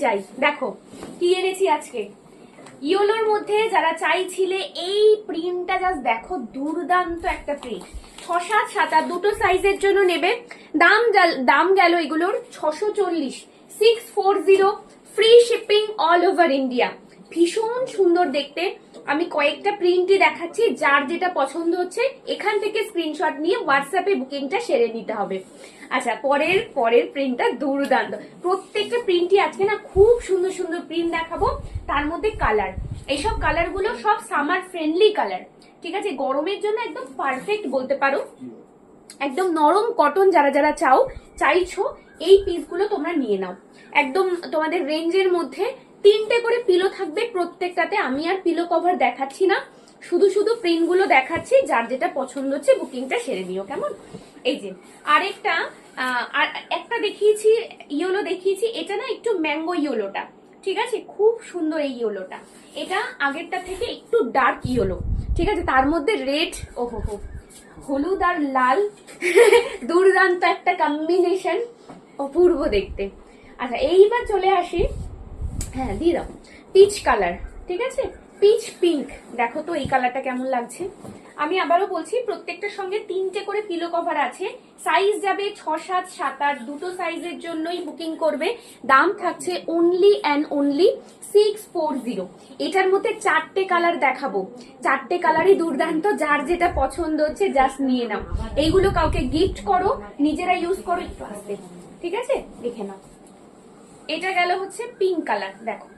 চাই। দেখো কি এনেছি আজকে ইয়োলোর মধ্যে, যারা চাইছিলে এই প্রিন্টটা জাস্ট দেখো, দুর্দান্ত একটা প্রিন্ট। 6, 7, 7 আর দুটো সাইজের জন্য নেবে। দাম গেল এগুলোর 640, 640, free shipping all over India. ভীষণ সুন্দর দেখতে। আমি কয়েকটা প্রিন্টই দেখাচ্ছি, যার যেটা পছন্দ হচ্ছে এখান থেকে স্ক্রিনশট নিয়ে হোয়াটসঅ্যাপে বুকিংটা সেরে নিতে হবে। আচ্ছা, পরের প্রিন্টটা দুর্দান্ত। প্রত্যেকটা প্রিন্টই আজকে না খুব সুন্দর সুন্দর প্রিন্ট দেখাবো। তার মধ্যে কালার, এইসব কালার গুলো সব সামার ফ্রেন্ডলি কালার, ঠিক আছে? গরমের জন্য একদম পারফেক্ট বলতে পারো। একদম নরম কটন যারা যারা চাইছো এই পিসগুলো তোমরা নিয়ে নাও। একদম তোমাদের রেঞ্জের মধ্যে 3টে করে পিলো থাকবে প্রত্যেকটাতে। আমি আর পিলো কভার দেখাচ্ছি না, শুধু শুধু প্রিন্ট গুলো দেখাচ্ছি। যার যেটা পছন্দ হচ্ছে বুকিংটা সেরে নিও, কেমন? এই যে আরেকটা একটা দেখিয়েছি, ইয়েলো দেখিয়েছি। এটা না একটু ম্যাঙ্গো ইয়েলোটা, ঠিক আছে? খুব সুন্দর এই ইয়েলোটা। এটা আগেরটা থেকে একটু ডার্ক ইয়েলো, ঠিক আছে? তার মধ্যে রেড, ওহো হো, হলুদ আর লাল দুর্দান্ত একটা কম্বিনেশন, অপূর্ব দেখতে। আচ্ছা, এইবার চলে আসি, হ্যাঁ দিয়ে দাও, পিচ কালার, ঠিক আছে? পিচ পিঙ্ক, দেখো তো এই কালারটা কেমন লাগছে। আমি আবারও বলছি, প্রত্যেকটার সঙ্গে 3টে করে পিলো কভার আছে। সাইজ যাবে 6, 7, 7, 8, দুটো সাইজের জন্যই বুকিং করবে। দাম থাকছে অনলি অ্যান্ড অনলি 640। এটার মধ্যে 4টে কালার দেখাবো, 4টে কালারই দুর্দান্ত। যার যেটা পছন্দ হচ্ছে জাস্ট নিয়ে নাও। এইগুলো কাউকে গিফট করো, নিজেরা ইউজ করো, একটু আসবে, ঠিক আছে? দেখে নাও। এটা গেল হচ্ছে পিঙ্ক কালার, দেখো